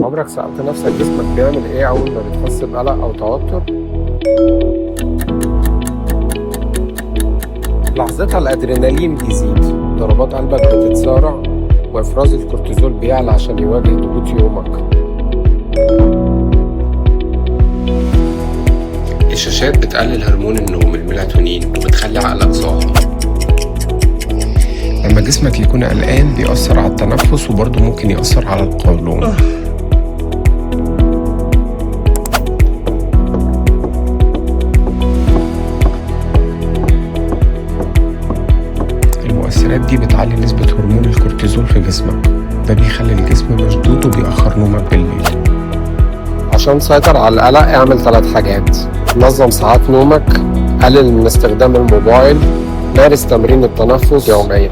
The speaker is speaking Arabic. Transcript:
عمرك سألت نفسك جسمك بيعمل ايه أول ما بتحس بقلق أو توتر؟ لحظتها الأدرينالين بيزيد، ضربات قلبك بتتسارع، وإفراز الكورتيزول بيعلى عشان يواجه ضغوط يومك. الشاشات بتقلل هرمون النوم الميلاتونين وبتخلي عقلك صاحي. لما جسمك يكون قلقان بيأثر على التنفس وبرضه ممكن يأثر على القولون. المؤثرات دي بتعلي نسبة هرمون الكورتيزول في جسمك، ده بيخلي الجسم مشدود وبيأخر نومك بالليل. عشان تسيطر على القلق اعمل 3 حاجات: نظم ساعات نومك، قلل من استخدام الموبايل، مارس تمرين التنفس يوميا.